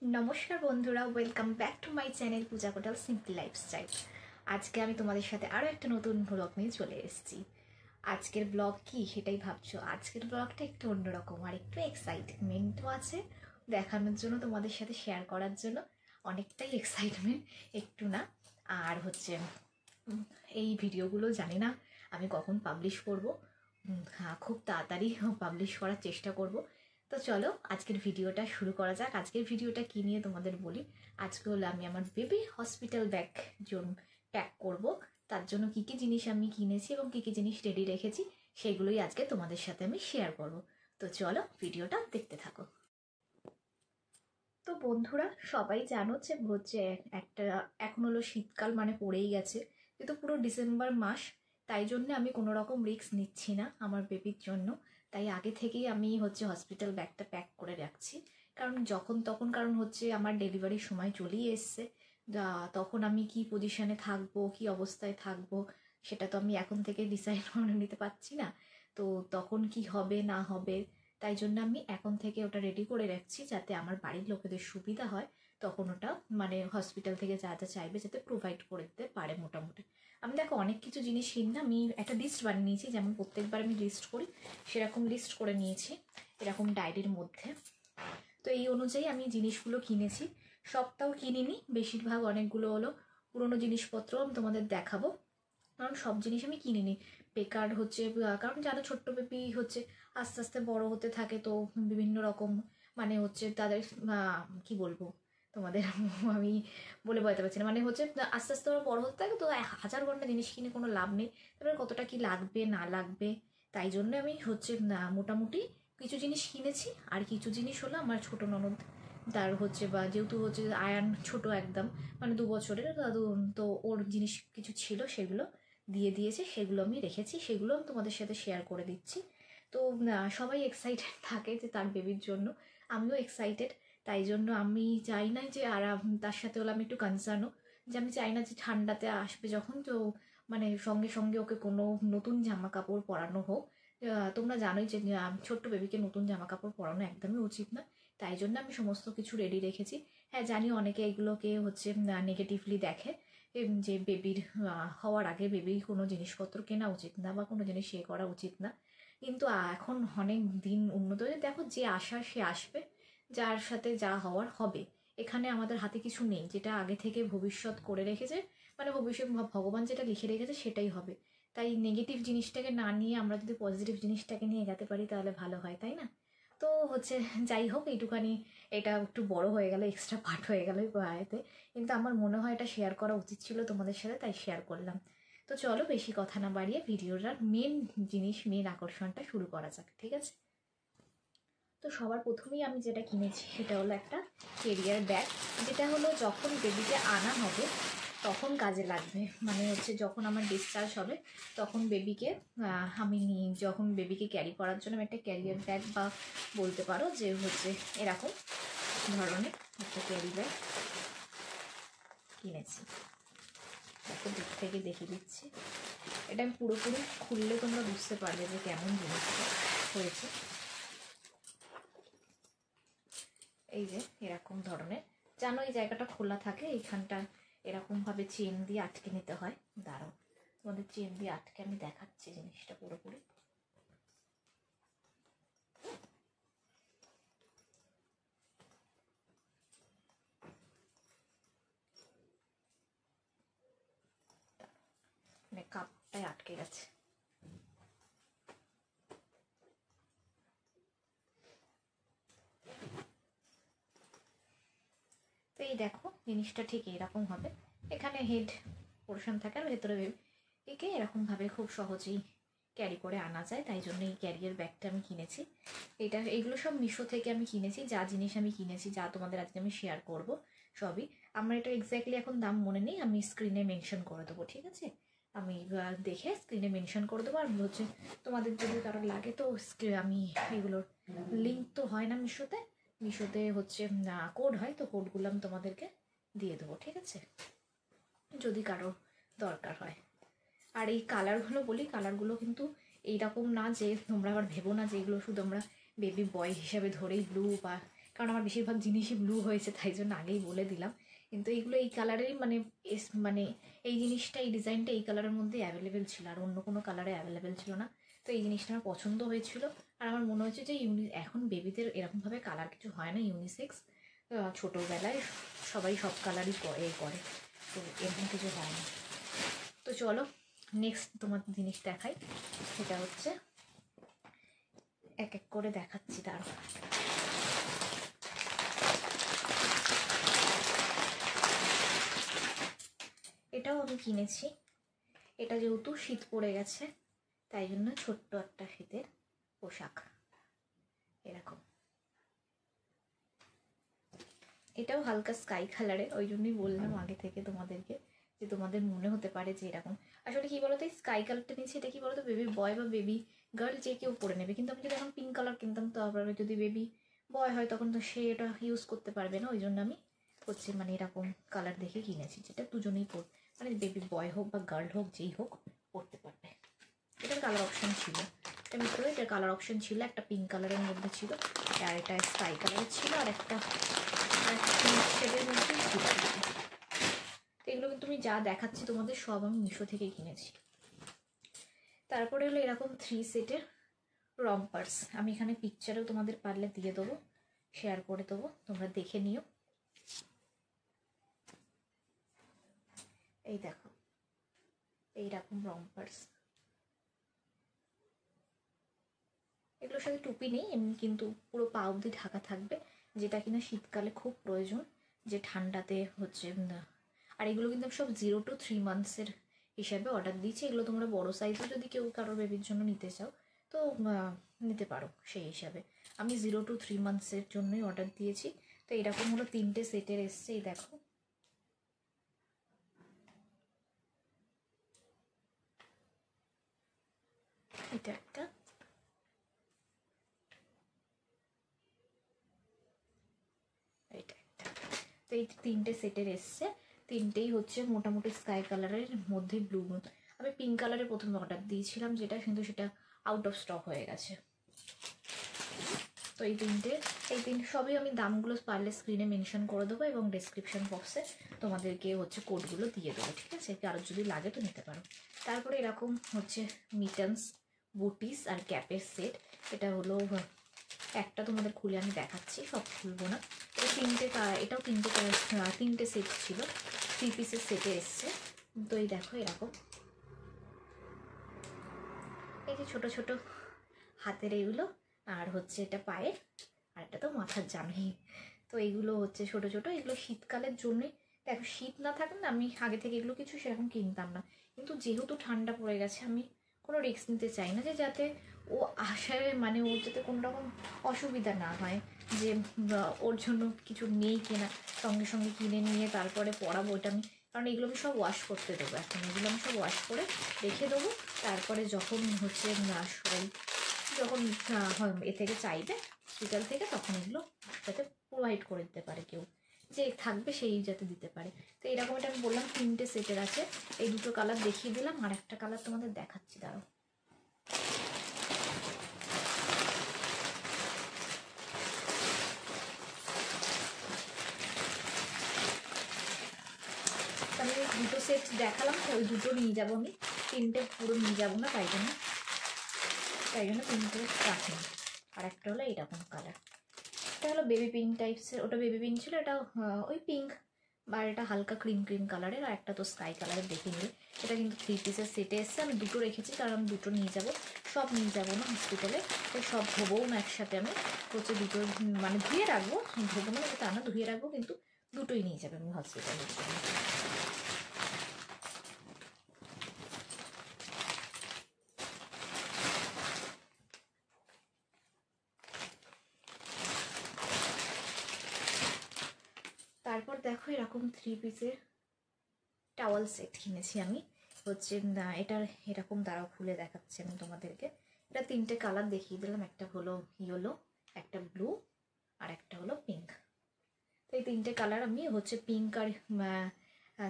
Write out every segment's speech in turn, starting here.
नमस्कार बंधुरा welcome back to my channel Puja Kotal simple lifestyle. आज के तुम्हारे साथे आरो एक नतून ब्लग निये चले एसेछि। आजकेर ब्लग कि सेटाई भाबछो। आजकेर ब्लगटा एकटु अन्यरकम और एकटु एक्साइटमेंटও আছে দেখানোর জন্য, তোমাদের সাথে শেয়ার করার জন্য। অনেকটাই এক্সাইটমেন্ট, একটু না। আর হচ্ছে এই ভিডিওগুলো জানি না আমি কখন পাবলিশ করব। হ্যাঁ, খুব তাড়াতাড়ি পাবলিশ করার চেষ্টা করব। তো চলো আজকের ভিডিওটা শুরু করা যাক। আজকের ভিডিওটা কি নিয়ে তোমাদের বলি। আজকে হলো আমি আমার বেবি হসপিটাল ব্যাগ প্যাক করব। তার জন্য কী কী জিনিস আমি কিনেছি এবং কী কী জিনিস রেডি রেখেছি সেগুলোই আজকে তোমাদের সাথে আমি শেয়ার করব। তো চলো ভিডিওটা দেখতে থাকো। তো বন্ধুরা সবাই জানো যে হচ্ছে একটা এখন হলো শীতকাল, মানে পড়েই গেছে, কিন্তু পুরো ডিসেম্বর মাস। তাই জন্য আমি কোনো রকম রিস্ক নিচ্ছি না আমার বেবির জন্য। তাই আগে থেকেই আমি হচ্ছে হসপিটাল ব্যাগটা প্যাক করে রাখছি, কারণ যখন তখন, কারণ হচ্ছে আমার ডেলিভারির সময় চলেই এসছে। তখন আমি কি পজিশনে থাকবো, কি অবস্থায় থাকবো, সেটা তো আমি এখন থেকে ডিসাইড করে নিতে পারছি না। তো তখন কি হবে না হবে, তাই জন্য আমি এখন থেকে ওটা রেডি করে রাখছি, যাতে আমার বাড়ির লোকেদের সুবিধা হয়। তখন ওটা মানে হসপিটাল থেকে যা যা চাইবে যাতে প্রোভাইড করে দিতে পারে মোটামুটি। আমি দেখো অনেক কিছু জিনিস কিনে আমি একটা লিস্ট বানিয়ে নিয়েছি, যেমন প্রত্যেকবার আমি লিস্ট করি সেরকম লিস্ট করে নিয়েছি এরকম ডায়েরির মধ্যে। তো এই অনুযায়ী আমি জিনিসগুলো কিনেছি। সবটাও কিনিনি, বেশিরভাগ অনেকগুলো হলো পুরোনো জিনিসপত্র আমি তোমাদের দেখাবো, কারণ সব জিনিস আমি কিনিনি। বেকার হচ্ছে, কারণ জানো ছোট্ট বেবি হচ্ছে আস্তে আস্তে বড় হতে থাকে, তো বিভিন্ন রকম মানে হচ্ছে তাদের কি বলবো তোমাদের আমি বলে বোঝাতে পারছি না। মানে হচ্ছে আস্তে আস্তে ওরা বড় হতে থাকে, তো 1000 ঘন্টা জিনিস কিনে কোনো লাভ নেই। তারপরে কতটা কি লাগবে না লাগবে, তাই জন্য আমি হচ্ছে মোটামুটি কিছু জিনিস কিনেছি। আর কিছু জিনিস হলো আমার ছোট ননদ, তার হচ্ছে বা যেহেতু হচ্ছে আয়ান ছোট একদম, মানে 2 বছরের, তো ওর জিনিস কিছু ছিল সেগুলো দিয়ে দিয়েছে, সেগুলো আমি রেখেছি, সেগুলো আমি তোমাদের সাথে শেয়ার করে দিচ্ছি। তো সবাই এক্সাইটেড থাকে যে তার বেবির জন্য, আমিও এক্সাইটেড। তাই জন্য আমি চাই না যে, আর তার সাথে হলো আমি একটু কনসার্নও, যে আমি চাই না যে ঠান্ডাতে আসবে যখন, তো মানে সঙ্গে সঙ্গে ওকে কোনো নতুন জামা কাপড় পরানো হোক। তোমরা জানোই যে ছোট্ট বেবিকে নতুন জামা কাপড় পরানো একদমই উচিত না। তাই জন্য আমি সমস্ত কিছু রেডি রেখেছি। হ্যাঁ জানি অনেকে এগুলোকে হচ্ছে নেগেটিভলি দেখে, যে বেবির হওয়ার আগে বেবির কোনো জিনিসপত্র কেনা উচিত না বা কোনো জিনিস করা উচিত না। কিন্তু এখন অনেক দিন উন্নত হয়ে, দেখো যে আসার সে আসবে, যার সাথে যা হওয়ার হবে। এখানে আমাদের হাতে কিছু নেই, যেটা আগে থেকে ভবিষ্যৎ করে রেখেছে, মানে ভবিষ্যৎ ভগবান যেটা লিখে রেখেছে সেটাই হবে। তাই নেগেটিভ জিনিসটাকে না নিয়ে আমরা যদি পজিটিভ জিনিসটাকে নিয়ে যেতে পারি তাহলে ভালো হয়, তাই না? তো হচ্ছে যাই হোক, এইটুখানি, এটা একটু বড় হয়ে গেল, এক্সট্রা পার্ট হয়ে গেল এতে, কিন্তু আমার মনে হয় এটা শেয়ার করা উচিত ছিল তোমাদের সাথে, তাই শেয়ার করলাম। তো চলো বেশি কথা না বাড়িয়ে ভিডিওটার মেন জিনিস, মেন আকর্ষণটা শুরু করা যাক, ঠিক আছে? তো সবার প্রথমেই আমি যেটা কিনেছি সেটা হলো একটা কেরিয়ার ব্যাগ, যেটা হলো যখন বেবিকে আনা হবে তখন কাজে লাগবে। মানে হচ্ছে যখন আমার ডিসচার্জ হবে তখন বেবিকে আমি যখন বেবিকে ক্যারি করার জন্য আমি একটা ক্যারিয়ার ব্যাগ, বা বলতে পারো যে হচ্ছে এরকম ধরনের একটা ক্যারি ব্যাগ কিনেছি। দেখো দিক থেকে দেখিয়ে দিচ্ছি, এটা আমি পুরোপুরি খুললে তোমরা বুঝতে পারবে যে কেমন জিনিসটা হয়েছে। এই যে এরকম ধরনের, জানো এই জায়গাটা খোলা থাকে, এইখানটা এরকমভাবে চেন দিয়ে আটকে নিতে হয়। দাঁড়াও তোমাদের চেন দিয়ে আটকে আমি দেখাচ্ছি জিনিসটা পুরোপুরি। মানে কাপটায় আটকে গেছে। তো এই দেখো জিনিসটা ঠিক এরকম হবে, এখানে হেড পোর্শন থাকে আর ভেতরে একে এরকমভাবে খুব সহজেই ক্যারি করে আনা যায়। তাই জন্য এই ক্যারিয়ার ব্যাগটা আমি কিনেছি। এইগুলো সব মিশো থেকে আমি কিনেছি, যা জিনিস আমি কিনেছি, যা তোমাদের আজকে আমি শেয়ার করব সবই। আমার এটা এক্স্যাক্টলি এখন দাম মনে নেই, আমি স্ক্রিনে মেনশন করে দেবো, ঠিক আছে? আমি দেখে স্ক্রিনে মেনশন করে দেবো। আর হচ্ছে তোমাদের যদি কারো লাগে তো আমি এগুলোর লিঙ্ক তো হয় না মিশোতে, মিশোতে হচ্ছে কোড হয়, তো কোডগুলো আমি তোমাদেরকে দিয়ে দেবো, ঠিক আছে, যদি কারো দরকার হয়। আর এই কালারগুলো বলি, কালারগুলো কিন্তু এইরকম না যে তোমরা আবার ভেবো না যে এগুলো শুধু আমরা বেবি বয় হিসাবে ধরেই ব্লু বা কারণ আমার বেশিরভাগ জিনিসই ব্লু হয়েছে, তাই জন্য আগেই বলে দিলাম। কিন্তু এইগুলো এই কালারেরই মানে এই জিনিসটা, এই ডিজাইনটা এই কালারের মধ্যে অ্যাভেলেবেল ছিল, আর অন্য কোনো কালারে অ্যাভেলেবেল ছিল না। তো এই জিনিসটা আমার পছন্দ হয়েছিল, আর আমার মনে হচ্ছে যে এখন বেবিদের এরকমভাবে কালার কিছু হয় না, ইউনিসেক্স। ছোটোবেলায় সবাই সব কালারই করে, তো এরকম কিছু হয় না। তো চলো নেক্সট তোমার জিনিস দেখাই। সেটা হচ্ছে এক এক করে দেখাচ্ছি। তার এটাও আমি কিনেছি। এটা যেহেতু শীত পড়ে গেছে, তাই জন্য ছোট্ট একটা শীতের পোশাক এরকম। এটাও হালকা স্কাই কালারের, ওই জন্যই বললাম আগে থেকে তোমাদেরকে যে তোমাদের মনে হতে পারে যে এরকম। আসলে কি বলতো, এই স্কাই কালারটা নিচ্ছি, এটা কি বলতো, বেবি বয় বা বেবি গার্ল যে কেউ পরে নেবে। কিন্তু আমি যদি এখন পিঙ্ক কালার কিনতাম, তো আবার যদি বেবি বয় হয় তখন তো সে এটা ইউজ করতে পারবে না। ওই জন্য আমি মানে এরকম কালার দেখে কিনেছি, যেটা দুজনেই মানে বেবি বয় হোক বা গার্ল হোক, যেই হোক পরতে পারবে। এটার কালার অপশান ছিল, এটার ভিতরে এটার কালার অপশান ছিল, একটা পিঙ্ক কালারের মধ্যে ছিল, আর এটা স্কাই কালারের ছিল, আর একটা শেডের মধ্যেই ছিল। এগুলো কিন্তু আমি যা দেখাচ্ছি তোমাদের সব আমি মিশো থেকে কিনেছি। তারপরে হলো এরকম 3 সেটের রম্পার্স। আমি এখানে পিকচারও তোমাদের পারলে দিয়ে দেবো, শেয়ার করে দেবো, তোমরা দেখে নিও। এই দেখো এইরকম রম্পার্স, এগুলোর সাথে টুপি নেই, এমনি কিন্তু পুরো পা অবধি ঢাকা থাকবে, যেটা কিনা শীতকালে খুব প্রয়োজন, যে ঠান্ডাতে হচ্ছে। আর এগুলো কিন্তু সব 0 to 3 months হিসাবে অর্ডার দিয়েছি। এগুলো তোমরা বড়ো সাইজও যদি কেউ কারোর বেবির জন্য নিতে চাও তো নিতে পারো সেই হিসাবে। আমি 0 to 3 months জন্যই অর্ডার দিয়েছি। তো এরকম হলো 3টে সেটের এসছে। এই দেখো, এটা একটা, এটা একটা। তো এই 3টে সেটের এসছে, 3টেই হচ্ছে মোটামুটি স্কাই কালারের মধ্যে ব্লু। আমি পিঙ্ক কালারে প্রথমে অর্ডার দিয়েছিলাম, যেটা কিন্তু সেটা আউট অফ স্টক হয়ে গেছে। তো এই তিনটে সবই আমি দামগুলো পারলে স্ক্রিনে মেনশন করে দেবো, এবং ডেসক্রিপশন বক্সে তোমাদেরকে হচ্ছে কোডগুলো দিয়ে দেবো, ঠিক আছে? কারোর যদি লাগে তো নিতে পারো। তারপরে এরকম হচ্ছে মিটন্স, বুটিস আর ক্যাপের সেট। এটা হলো একটা তোমাদের খুলে আমি দেখাচ্ছি, সব খুলবো না। এটাও তিনটে সেট ছিল, 3 পিসের সেটে এসছে। তো এই দেখো এরকম, এই যে ছোট ছোট হাতের এইগুলো, আর হচ্ছে এটা পায়ের, আর এটা তো মাথার জানোই। তো এইগুলো হচ্ছে ছোট ছোট, এগুলো শীতকালের জন্যই। দেখো শীত না থাকলে না আমি আগে থেকে এগুলো কিছু সেরকম কিনতাম না, কিন্তু যেহেতু ঠান্ডা পড়ে গেছে আমি কোনো রিস্ক নিতে চাই না, যে যাতে ও আসায় মানে ওর যাতে কোনো রকম অসুবিধা না হয়, যে ওর জন্য কিছু নেই কেনা, সঙ্গে সঙ্গে কিনে নিয়ে তারপরে পরাবো। ওটা আমি, কারণ এগুলো আমি সব ওয়াশ করতে দেবো এখন, এগুলো আমি সব ওয়াশ করে রেখে দেবো। তারপরে যখন হচ্ছে সবাই যখন এ থেকে চাইবে হসপিটাল থেকে, তখন এগুলো যাতে প্রোভাইড করে দিতে পারে, কেউ যে থাকবে সেই যাতে দিতে পারে। তো এরকম এটা আমি বললাম 3টে সেটের আছে। এই দুটো কালার দেখিয়ে দিলাম, আর একটা কালার তোমাদের দেখাচ্ছি, দাঁড়াও। আমি দুটো সেট দেখালাম, ওই দুটো নিয়ে যাবো আমি, 3টে পুরো নিয়ে যাবো না, তাই জন্য 3টে রাখলাম। আর একটা হলো এইরকম কালার, এটা হলো বেবি পিঙ্ক টাইপসের, ওটা বেবি পিঙ্ক ছিল, এটা ওই পিঙ্ক, বা এটা হালকা ক্রিম ক্রিম কালারের, আর একটা তো স্কাই কালারের দেখে নিলে। এটা কিন্তু 3 পিসের সেটে এসছে। আমি দুটো রেখেছি কারণ আমি দুটো নিয়ে যাব, সব নিয়ে যাবো না হসপিটালে, তো সব ধোবও না একসাথে। আমি হচ্ছে দুটো মানে ধুয়ে রাখবো, ধোবো না তা না, ধুয়ে রাখবো, কিন্তু দুটোই নিয়ে যাবে আমি হসপিটালের জন্য। তারপর দেখো এরকম 3 পিসের টাওয়াল সেট কিনেছি আমি, হচ্ছে এটার এরকম, দাঁড়াও খুলে দেখাচ্ছি আমি তোমাদেরকে। এটা 3টে কালার দেখিয়ে দিলাম, একটা হলো ইয়েলো, একটা ব্লু, আর একটা হলো পিঙ্ক। তো এই 3টে কালার আমি হচ্ছে পিঙ্ক আর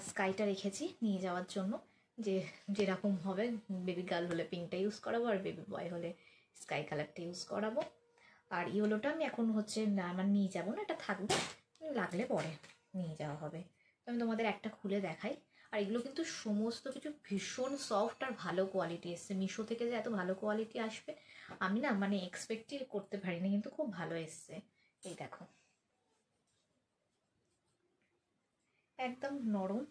স্কাইটা রেখেছি নিয়ে যাওয়ার জন্য, যে যেরকম হবে, বেবি গার্ল হলে পিঙ্কটা ইউজ করাবো, আর বেবি বয় হলে স্কাই কালারটা ইউজ করাবো। আর ইয়েলোটা আমি এখন হচ্ছে না আমার নিয়ে যাবো না, এটা থাকবে, লাগলে পরে নিয়ে যাওয়া হবে। তো আমি তোমাদের একটা খুলে দেখাই। আর এগুলো কিন্তু সমস্ত কিছু ভীষণ সফট আর ভালো কোয়ালিটি এসছে। মিশো থেকে যে এত ভালো কোয়ালিটি আসবে আমি না মানে এক্সপেক্টই করতে পারিনি, কিন্তু খুব ভালো এসছে। এই দেখো একদম নরম,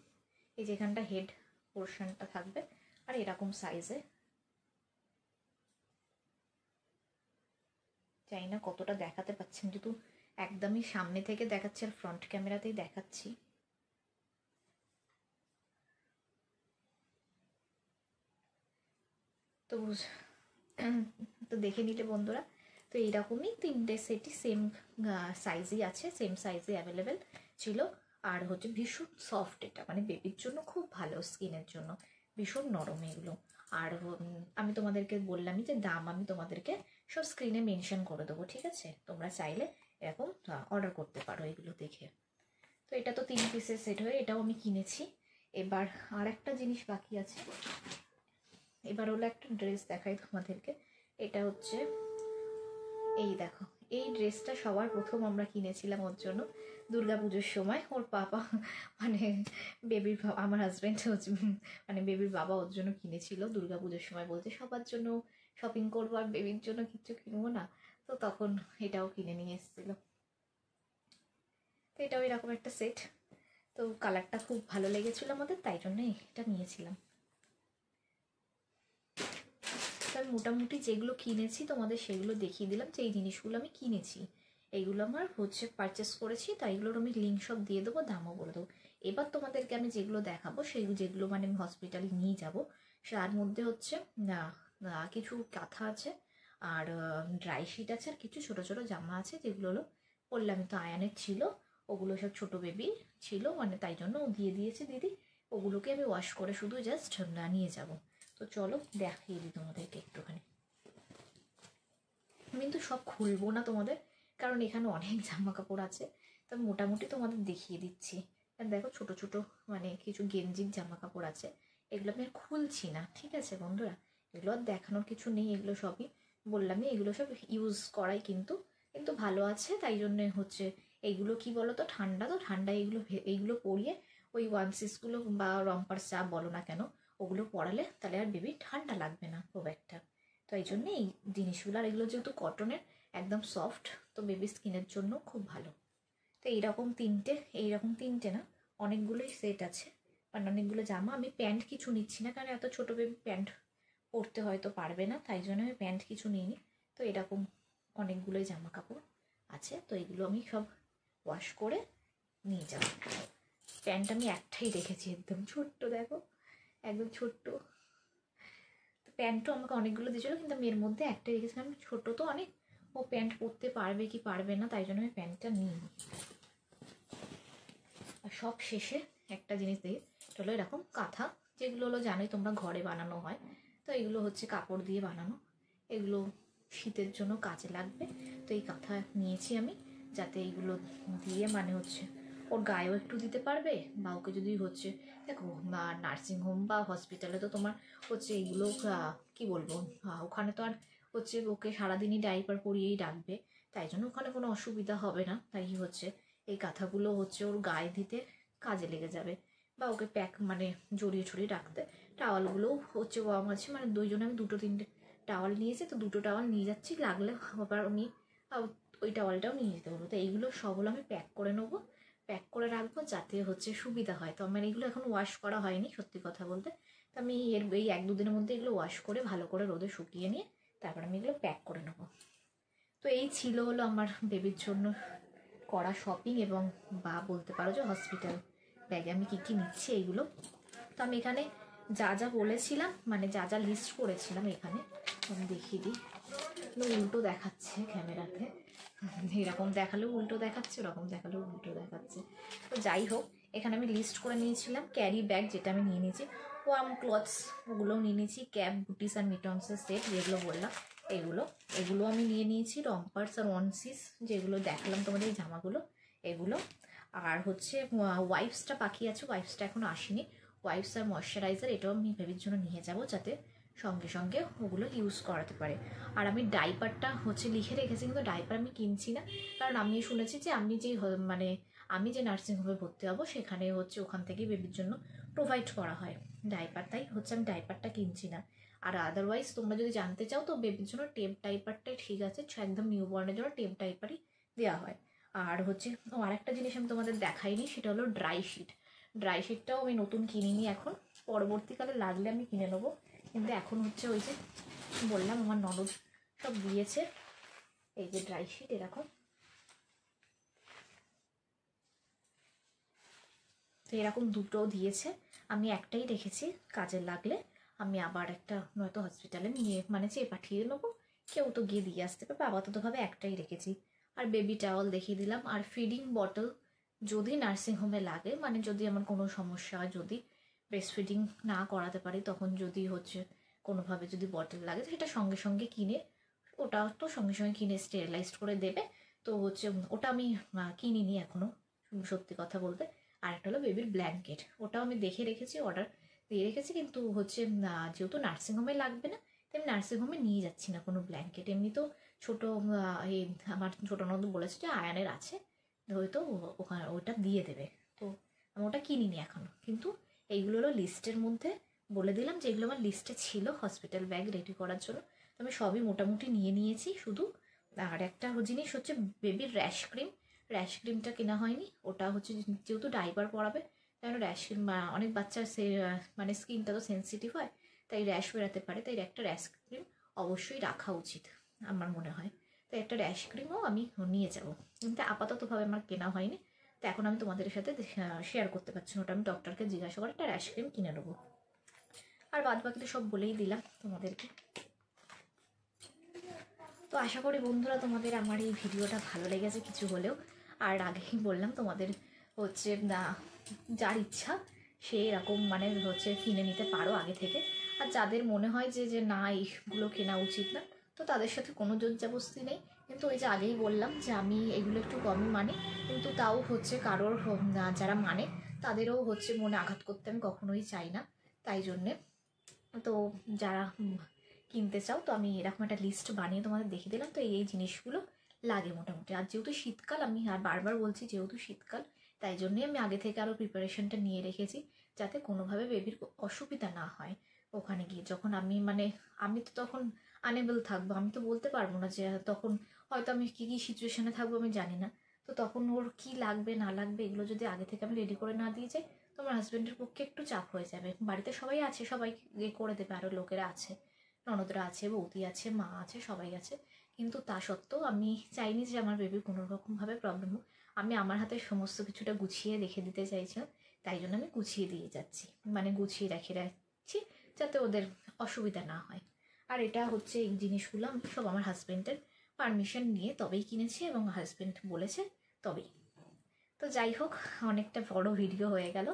এই যেখানটা হেড পোর্শনটা থাকবে আর এরকম সাইজে। জানি না কতটা দেখাতে পাচ্ছেন, যেহেতু একদমই সামনে থেকে দেখাচ্ছি আর ফ্রন্ট ক্যামেরাতেই দেখাচ্ছি। তো তো দেখে নিলে বন্ধুরা। তো এইরকমই 3টে সেটই সেম সাইজই আছে, সেম সাইজে অ্যাভেলেবেল ছিল। আর হচ্ছে ভীষণ সফট, এটা মানে বেবির জন্য খুব ভালো, স্কিনের জন্য ভীষণ নরম এগুলো। আর আমি তোমাদেরকে বললামই যে দাম আমি তোমাদেরকে সব স্ক্রিনে মেনশন করে দেবো, ঠিক আছে? তোমরা চাইলে এরকম অর্ডার করতে পারো এগুলো দেখে। তো এটা তো 3 পিসের সেট হয়ে এটাও আমি কিনেছি। এবার আর একটা জিনিস বাকি আছে, এবার হলো একটা ড্রেস দেখাই তোমাদেরকে। এটা হচ্ছে এই দেখো, এই ড্রেসটা সবার প্রথম আমরা কিনেছিলাম ওর জন্য দুর্গাপুজোর সময়। ওর বাবা মানে বেবির আমার হাজব্যান্ড হচ্ছে মানে বেবির বাবা ওর জন্য কিনেছিল দুর্গাপুজোর সময়, বলছে সবার জন্য শপিং করবো আর বেবির জন্য কিচ্ছু কিনবো না। তো তখন এটাও কিনে নিয়ে এসেছিলো। তো এটাও এরকম একটা সেট। তো কালারটা খুব ভালো লেগেছিলো আমাদের, তাই জন্যই এটা নিয়েছিলাম। আমি মোটামুটি যেগুলো কিনেছি তোমাদের সেগুলো দেখিয়ে দিলাম, যে এই জিনিসগুলো আমি কিনেছি, এইগুলো আমার হচ্ছে পারচেস করেছি। তাই এগুলোর আমি লিঙ্ক সব দিয়ে দেবো, দামও বলে দেবো। এবার তোমাদেরকে আমি যেগুলো দেখাবো সেগুলো, যেগুলো মানে আমি হসপিটালে নিয়ে যাবো, তার মধ্যে হচ্ছে কিছু কাঁথা আছে আর ড্রাই শিট আছে আর কিছু ছোটো ছোটো জামা আছে, যেগুলো হলো বললাম তো আয়ানের ছিল, ওগুলো সব ছোটো বেবি ছিল, মানে তাই জন্য ও দিয়ে দিয়েছে দিদি। ওগুলোকে আমি ওয়াশ করে শুধু জাস্ট নিয়ে যাব। তো চলো দেখিয়ে দিই তোমাদেরকে একটুখানি। আমি কিন্তু সব খুলবো না তোমাদের, কারণ এখানে অনেক জামা কাপড় আছে। তো মোটামুটি তোমাদের দেখিয়ে দিচ্ছি। দেখো ছোট ছোট মানে কিছু গেঞ্জির জামা কাপড় আছে, এগুলো আমি আর খুলছি না, ঠিক আছে বন্ধুরা? এগুলো আর দেখানোর কিছু নেই, এগুলো সবই বললামই, এগুলো সব ইউজ করাই কিন্তু কিন্তু ভালো আছে। তাই জন্যে হচ্ছে এইগুলো কি বলো তো, ঠান্ডা তো ঠান্ডা, এইগুলো পরিয়ে ওই ওয়ানসিসগুলো বা রম্পার চা বলো না কেন, ওগুলো পরালে তাহলে আর বেবি ঠান্ডা লাগবে না খুব একটা। তো এই জন্যে এই জিনিসগুলো, আর এগুলো যেহেতু কটনের একদম সফট, তো বেবি স্কিনের জন্য খুব ভালো। তো এইরকম তিনটে না, অনেকগুলোই সেট আছে, মানে অনেকগুলো জামা। আমি প্যান্ট কিছু নিচ্ছি না, কারণ এত ছোটো বেবি প্যান্ট পরতে হয়তো পারবে না, তাই জন্য আমি প্যান্ট কিছু নিইনি। তো এরকম অনেকগুলোই জামা কাপড় আছে, তো এগুলো আমি সব ওয়াশ করে নিয়ে যাব। প্যান্ট আমি একটাই রেখেছি, একদম ছোট্ট, দেখো একদম ছোট্ট। প্যান্টও আমাকে অনেকগুলো দিয়েছিলো, কিন্তু আমি এর মধ্যে একটাই রেখেছিলাম, ছোটো তো অনেক, ও প্যান্ট পরতে পারবে কি পারবে না, তাই জন্য আমি প্যান্টটা নিইনি। আর সব শেষে একটা জিনিস দিয়ে চলো, এরকম কাঁথা, যেগুলো হলো জানোই তোমরা ঘরে বানানো হয়, তো এগুলো হচ্ছে কাপড় দিয়ে বানানো, এগুলো শীতের জন্য কাজে লাগবে। তো এই কাঁথা নিয়েছি আমি, যাতে এইগুলো দিয়ে মানে হচ্ছে ওর গায়েও একটু দিতে পারবে, বা ওকে যদি হচ্ছে দেখো নার্সিংহোম বা হসপিটালে তো তোমার হচ্ছে এইগুলো কি বলবো, ওখানে তো আর হচ্ছে ওকে সারাদিনই ডাইপার পরিয়েই রাখবে, তাই জন্য ওখানে কোনো অসুবিধা হবে না। তাই হচ্ছে এই কাঁথাগুলো হচ্ছে ওর গায়ে দিতে কাজে লেগে যাবে, বা ওকে প্যাক মানে জড়িয়ে ছড়িয়ে রাখতে। টাওয়ালগুলোও হচ্ছে ও আমার আছে, মানে দুইজনে আমি 2-3টে টাওয়াল নিয়েছি, তো 2টো টাওয়াল নিয়ে যাচ্ছি, লাগলে আবার আমি ওই টাওয়ালটাও নিয়ে যেতে পারবো। তো এইগুলো সবগুলো আমি প্যাক করে নেবো, প্যাক করে রাখবো, যাতে হচ্ছে সুবিধা হয়। তো আমার এগুলো এখন ওয়াশ করা হয়নি সত্যি কথা বলতে, তো আমি এই 1-2 দিনের মধ্যে এগুলো ওয়াশ করে ভালো করে রোদে শুকিয়ে নিয়ে তারপর আমি এগুলো প্যাক করে নেবো। তো এই ছিল হলো আমার বেবির জন্য করা শপিং, এবং বা বলতে পারো যে হসপিটাল ব্যাগে আমি কী কী নিচ্ছি এইগুলো। তো আমি এখানে যা যা বলেছিলাম, মানে যা যা লিস্ট করেছিলাম, এখানে আমি দেখিয়ে দিই। উল্টো দেখাচ্ছে ক্যামেরাতে, এরকম দেখালেও উল্টো দেখাচ্ছে, ওরকম দেখালেও উল্টো দেখাচ্ছে। তো যাই হোক, এখানে আমি লিস্ট করে নিয়েছিলাম ক্যারি ব্যাগ, যেটা আমি নিয়ে নিয়েছি, ওয়ার্ম ক্লথস ওগুলোও নিয়ে নিয়েছি, ক্যাপ, বুটিস আর মিটন্সের সেট যেগুলো বললাম এগুলো আমি নিয়ে নিয়েছি, রম্পার্স আর ওয়ানসিস যেগুলো দেখালাম তোমাদের, এই জামাগুলো এগুলো। আর হচ্ছে ওয়াইপসটা বাকি আছে, ওয়াইপসটা এখনও আসেনি, ওয়াইপস আর ময়শ্চারাইজার এটাও আমি বেবির জন্য নিয়ে যাব, যাতে সঙ্গে সঙ্গে ওগুলো ইউজ করাতে পারে। আর আমি ডাইপারটা হচ্ছে লিখে রেখেছি, কিন্তু ডাইপার আমি কিনছি না, কারণ আমি শুনেছি যে মানে আমি যে নার্সিংহোমে ভর্তি হব সেখানে হচ্ছে ওখান থেকে বেবির জন্য প্রোভাইড করা হয় ডাইপার, তাই হচ্ছে আমি ডাইপারটা কিনছি না। আর আদারওয়াইজ তোমরা যদি জানতে চাও তো বেবির জন্য টেপ ডাইপারটাই ঠিক আছে, একদম নিউবর্নের জন্য টেপ ডাইপারই দেওয়া হয়। আর হচ্ছে আরেকটা জিনিস আমি তোমাদের দেখাইনি, সেটা হলো ড্রাই শিট। ড্রাই শিটটাও আমি নতুন কিনিনি এখন, পরবর্তীকালে লাগলে আমি কিনে নেবো, কিন্তু এখন হচ্ছে ওই যে বললাম আমার ননদ সব দিয়েছে। এই যে ড্রাই শিট এরকম, তো এরকম দুটো দিয়েছে, আমি একটাই রেখেছি, কাজে লাগলে আমি আবার একটা নয়তো হসপিটালে নিয়ে মানে চেয়ে পাঠিয়ে নেবো, কেউ তো গিয়ে দিয়ে আসতে পারবে, আপাততভাবে একটাই রেখেছি। আর বেবি টাওয়াল দেখিয়ে দিলাম। আর ফিডিং বটল যদি নার্সিংহোমে লাগে, মানে যদি আমার কোনো সমস্যা হয়, যদি ব্রেস্ট ফিডিং না করাতে পারি, তখন যদি হচ্ছে কোনোভাবে যদি বটল লাগে সেটা সঙ্গে সঙ্গে কিনে, ওটা তো সঙ্গে সঙ্গে কিনে স্টেরিলাইজড করে দেবে। তো হচ্ছে ওটা আমি কিনিনি এখনও, সত্যি কথা বলতে। আর একটা হলো বেবির ব্ল্যাঙ্কেট, ওটাও আমি দেখে রেখেছি, অর্ডার দিয়ে রেখেছি, কিন্তু হচ্ছে যেহেতু নার্সিংহোমে লাগবে না, তাই আমি নার্সিংহোমে নিয়ে যাচ্ছি না কোনো ব্ল্যাঙ্কেট। এমনি তো ছোটো এই আমার ছোটো ননদ বলেছে যে আয়ানের আছে, হয়তো ওখানে ওটা দিয়ে দেবে, তো আমি ওটা কিনিনি এখনও। কিন্তু এইগুলো হলো লিস্টের মধ্যে, বলে দিলাম যে এগুলো আমার লিস্টে ছিল হসপিটাল ব্যাগ রেডি করার জন্য, তো আমি সবই মোটামুটি নিয়ে নিয়েছি। শুধু আর একটা জিনিস হচ্ছে বেবির র্যাশ ক্রিম, র্যাশ ক্রিমটা কেনা হয়নি, ওটা হচ্ছে যেহেতু ডাইপার পরাবে, তাই র্যাশ ক্রিম, অনেক বাচ্চার মানে স্কিনটা তো সেন্সিটিভ হয়, তাই র্যাশ বেরাতে পারে, তাই একটা র্যাশ ক্রিম অবশ্যই রাখা উচিত আমার মনে হয়, তাই একটা র্যাশ ক্রিমও আমি নিয়ে যাব, কিন্তু আপাততভাবে আমার কেনা হয়নি, তো এখন আমি তোমাদের সাথে শেয়ার করতে পারছি না, ওটা আমি ডক্টরকে জিজ্ঞাসা করে একটা র্যাশ ক্রিম কিনে নেবো। আর বাদ বাকি তো সব বলেই দিলাম তোমাদেরকে। তো আশা করি বন্ধুরা তোমাদের আমার এই ভিডিওটা ভালো লেগেছে কিছু হলেও। আর আগেই বললাম তোমাদের হচ্ছে যার ইচ্ছা সে এরকম মানে হচ্ছে কিনে নিতে পারো আগে থেকে। আর যাদের মনে হয় যে যে না এইগুলো কেনা উচিত না, তো তাদের সাথে কোনো জোরজবস্তি নেই। কিন্তু ওই যে আগেই বললাম যে আমি এগুলো একটু কমই মানি, কিন্তু তাও হচ্ছে কারোর যারা মানে তাদেরও হচ্ছে মনে আঘাত করতে আমি কখনোই চাই না, তাই জন্যে তো যারা কিনতে চাও, তো আমি এরকম একটা লিস্ট বানিয়ে তোমাদের দেখিয়ে দিলাম। তো এই জিনিসগুলো লাগে মোটামুটি। আর যেহেতু শীতকাল, আমি আর বারবার বলছি যেহেতু শীতকাল, তাই জন্যই আমি আগে থেকে আরও প্রিপারেশনটা নিয়ে রেখেছি, যাতে কোনোভাবে বেবির অসুবিধা না হয় ওখানে গিয়ে। যখন আমি তো তখন আনএবল থাকবো, আমি তো বলতে পারবো না যে তখন হয়তো আমি কী কী সিচুয়েশানে থাকবো আমি জানি না, তো তখন ওর কী লাগবে না লাগবে এগুলো যদি আগে থেকে আমি রেডি করে না দিয়ে যাই, তো আমার হাজব্যান্ডের পক্ষে একটু চাপ হয়ে যাবে। বাড়িতে সবাই আছে, সবাই করে দেবে, আরও লোকেরা আছে, ননদরা আছে, বৌদি আছে, মা আছে, সবাই আছে, কিন্তু তা সত্ত্বেও আমি চাইনি যে আমার বেবি কোনো রকমভাবে প্রবলেম হোক। আমি আমার হাতে সমস্ত কিছুটা গুছিয়ে রেখে দিতে চাইছিলাম, তাই জন্য আমি গুছিয়ে দিয়ে যাচ্ছি, মানে গুছিয়ে রেখে রাখছি যাতে ওদের অসুবিধা না হয়। আর এটা হচ্ছে এই জিনিসগুলো আমি সব আমার হাজব্যান্ডের পারমিশন নিয়ে তবেই কিনেছি, এবং হাজব্যান্ড বলেছে তবেই। তো যাই হোক, অনেকটা বড় ভিডিও হয়ে গেল।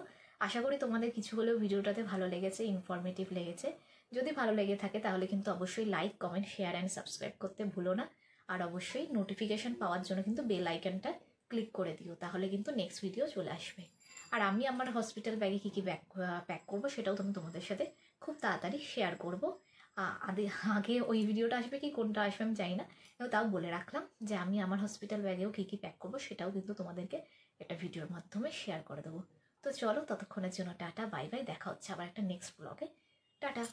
আশা করি তোমাদের কিছু হলেও ভিডিওটাতে ভালো লেগেছে, ইনফরমেটিভ লেগেছে। যদি ভালো লেগে থাকে তাহলে কিন্তু অবশ্যই like, comment, share and subscribe করতে ভুলো না। আর অবশ্যই নোটিফিকেশান পাওয়ার জন্য কিন্তু বেল আইকনটা ক্লিক করে দিও, তাহলে কিন্তু নেক্সট ভিডিও চলে আসবে। আর আমি আমার হসপিটাল ব্যাগে কী কী প্যাক করবো সেটাও তোমাদের সাথে খুব তাড়াতাড়ি শেয়ার করবো। আগে ওই ভিডিওটা আসবে কি কোনটা আসবে আমি জানি না, তাও বলে রাখলাম যে আমি আমার হসপিটাল ব্যাগেও কী কী প্যাক করবো সেটাও কিন্তু তোমাদেরকে একটা ভিডিওর মাধ্যমে শেয়ার করে দেবো। তো চলো, ততক্ষণের জন্য টাটা, বাই বাই, দেখা হচ্ছে আবার একটা নেক্সট ব্লগে। টাটা।